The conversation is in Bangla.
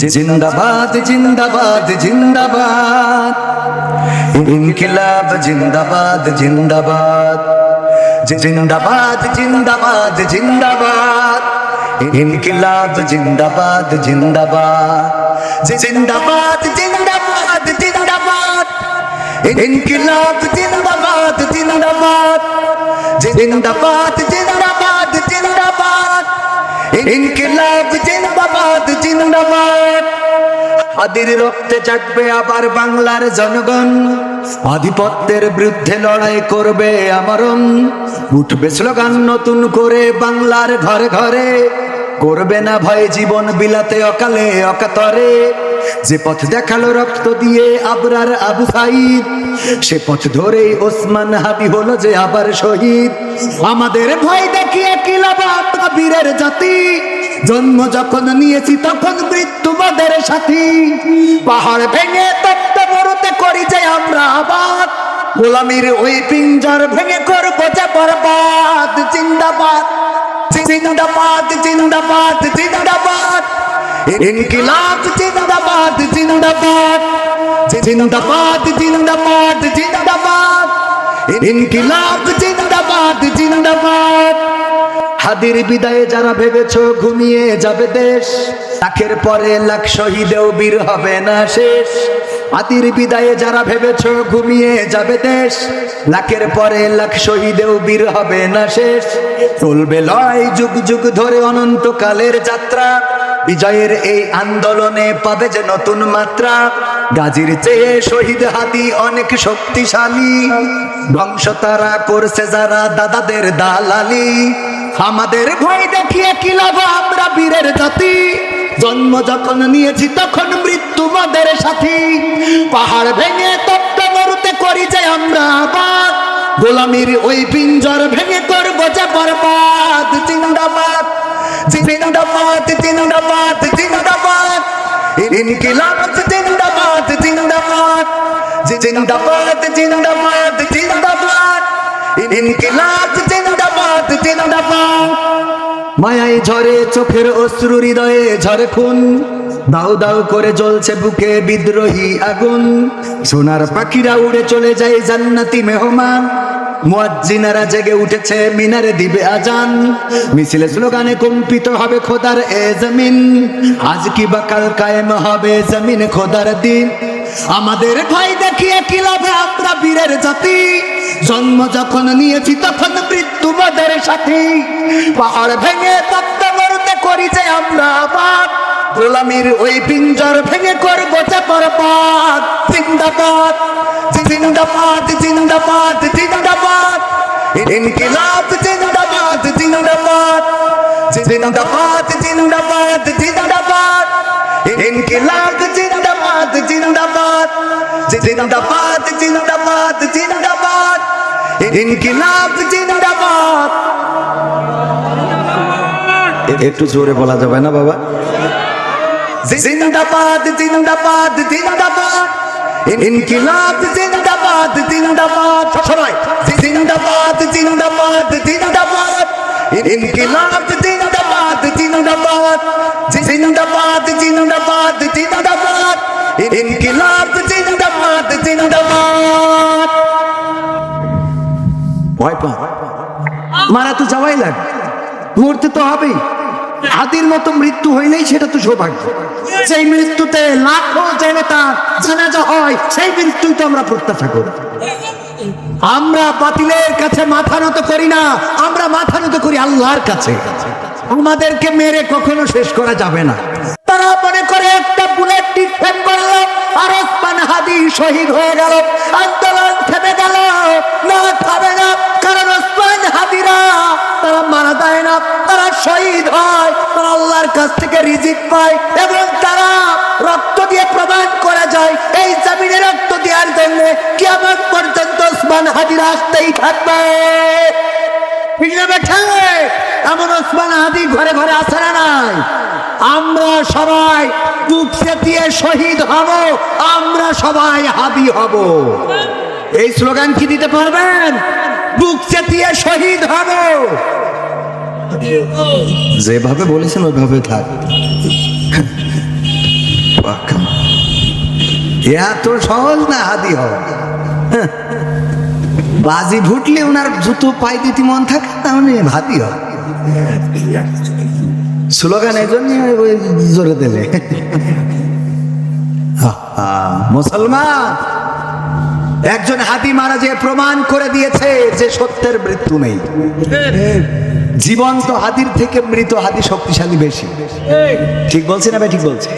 জিন্দাবাদ জিন্দাবাদ জিন্দাবাদ, ইনকিলাব জিন্দাবাদ জিন্দাবাদ, জিন্দাবাদ জিন্দাবাদ জিন্দাবাদ, ইনকিলাব জিন্দাবাদ জিন্দাবাদ, জিন্দাবাদ জিন্দাবাদ জিন্দাবাদ, ইনকিলাব জিন্দাবাদ জিন্দাবাদ, জিন্দাবাদ জিন্দাবাদ জিন্দাবাদ, ইনকিলাব জিন্দাবাদ জিন্দাবাদ। আদির রক্তে জাগবে আবার বাংলার জনগণ, আধিপত্যের বিরুদ্ধে লড়াই করবে আমরণ। উঠবে স্লোগান নতুন করে বাংলার ঘরে ঘরে, করবে না ভয় জীবন বিলাতে অকালে অকাতরে। যে পথ দেখালো রক্ত দিয়ে আবরার আবু সাইদ, সে পথ ধরেই ওসমান হাদি হলো যে আবার শহীদ। আমাদের ভয় দেখিয়ে কি লাভ আমরা বীরের জাতি, জন্ম যখন নিয়েছি তখন মৃত্যুবাদের সাথী। পাহাড় ভেঙে তপ্ত মরুতে করি যে আমরা আবাদ, গোলামির ওই পিঞ্জর ভেঙে করবো যে বরবাদ। জিন্দাবাদ জিন্দাবাদ জিন্দাবাদ জিন্দাবাদ, ইনকিলাব জিন্দাবাদ জিন্দাবাদ, জিন্দাবাদ জিন্দাবাদ জিন্দাবাদ, ইনকিলাব জিন্দাবাদ জিন্দাবাদ। হাদির বিদায়ে যারা ভেবেছো ঘুমিয়ে যাবে দেশ, লাখের পরে লাখ শহীদেও বীর হবে না শেষ। হাদির বিদায়ে যারা ভেবেছো ঘুমিয়ে যাবে দেশ, লাখের পরে লাখ শহীদেও বীর হবে না শেষ। চলবে লড়াই যুগ যুগ ধরে অনন্তকালের যাত্রা, বিজয়ের এই আন্দোলনে পাবে যে নতুন মাত্রা। গাজীর চেয়ে শহীদ হাদি অনেক শক্তিশালী, ধ্বংস তারা করছে যারা দাদাদের দালালি। আমাদের ভয় দেখিয়ে কি লাভ আমরা বীরের জাতি, জন্ম যখন নিয়েছি তখন মৃত্যু আমাদের সাথী। পাহাড় ভেঙে তপ্ত মরুতে করি যে আমরা আবাদ, গোলামির ওই পিঞ্জর ভেঙে করবো যে বরবাদ। জিন্দাবাদ জিন্দাবাদ জিন্দাবাদ জিন্দাবাদ, ইনকিলাব জিন্দাবাদ জিন্দাবাদ, জিন্দাবাদ জিন্দাবাদ জিন্দাবাদ, ইনকিলাব জিন্দাবাদ জিন্দাবাদ। মায়াই ঝরে চোখের অশ্রু, হৃদয়ে ঝরে খুন, দাউ দাউ করে জ্বলছে বুকে বিদ্রোহী আগুন। সোনার পাখিরা উড়ে চলে যায় জান্নাতি মেহমান, মুয়াজ্জিনেরা জেগে উঠেছে মিনারে দিবে আজান। মিছিলে স্লোগানে কম্পিত হবে খোদার এ জমিন, আজ কি বা কাল কায়েম হবে জমিন খোদার দিন। আমাদের ভয় দেখিয়ে কি লাভ আমরা বীরের জাতি, জন্ম যখন নিয়েছি তখন মৃত্যু আমাদের সাথী। পাহাড় ভেঙে তপ্ত মরুতে করি যে আমরা আবাদ, গোলামির ওই পিঞ্জর ভেঙে করবো যে বরবাদ। জিন্দাবাদ জিন্দাবাদ জিন্দাবাদ জিন্দাবাদ, ইনকিলাব জিন্দাবাদ জিন্দাবাদ, জিন্দাবাদ জিন্দাবাদ জিন্দাবাদ, ইনকিলাব জিন্দাবাদ জিন্দাবাদ, জিন্দাবাদ জিন্দাবাদ জিন্দাবাদ, ইনকিলাব জিন্দাবাদ। একটু জোরে বলা যাবে না বাবা? জিন্দাবাদ জিন্দাবাদ জিন্দাবাদ, ইনকিলাব জিন্দাবাদ জিন্দাবাদ। সবাই জিন্দাবাদ জিন্দাবাদ জিন্দাবাদ, ইনকিলাব জিন্দাবাদ জিন্দাবাদ, জিন্দাবাদ জিন্দাবাদ জিন্দাবাদ, ইনকিলাব জিন্দাবাদ জিন্দাবাদ। ভয় পা, মারা তো যাওয়াই লাগে, মরতে তো হবেই। হাদির মতো মৃত্যু হইলেই সেটা তো সৌভাগ্য। সেই মৃত্যুতে লাখো জনতার জানাজা হয়, সেই মৃত্যুই তো আমরা প্রত্যাশা করি। আমরা বাতিলের কাছে মাথা নত করি না, আমরা মাথা নত করি আল্লাহর কাছে। আমাদেরকে মেরে কখনো শেষ করা যাবে না। তারা মনে করে একটা বুলেট ডিফেন্ড করলো আর ওসমান হাদি শহীদ হয়ে গেল, আন্দোলন থেমে গেল। না, থামে না, কারণ ওসমান হাদিরা তারা মারা যায় না, তারা শহীদ হয়, তারা আল্লাহর কাছ থেকে রিজিক পায় এবং তারা রক্ত দিয়ে প্রমাণ করা যায় এই জমিনে রক্ত দেওয়ার জন্য কিয়ামত পর্যন্ত ওসমান হাদিরা আসতেই থাকবে। এমন ওসমান হাদি ঘরে ঘরে আছে না নাই? আমরা সবাই বুক চেতিয়ে শহীদ হব, আমরা সবাই হাদি হব। এই স্লোগান কি দিতে পারবেন? বুক চেতিয়ে শহীদ হব। যেভাবে বলেছেন ওইভাবে থাক। এত সহজ না হাদি হওয়া। হ্যাঁ, বাজি ফুটলে ওনার জুতো পাই দিতে মন থাকে না, উনি হাদি হয়। স্লোগান এই জন্য জোরে দিলে। মুসলমান একজন হাতি মারা যে প্রমাণ করে দিয়েছে যে সত্যের মৃত্যু নেই। জীবন্ত হাতির থেকে মৃত হাতি শক্তিশালী বেশি। ঠিক বলছি না ভাই? ঠিক বলছি।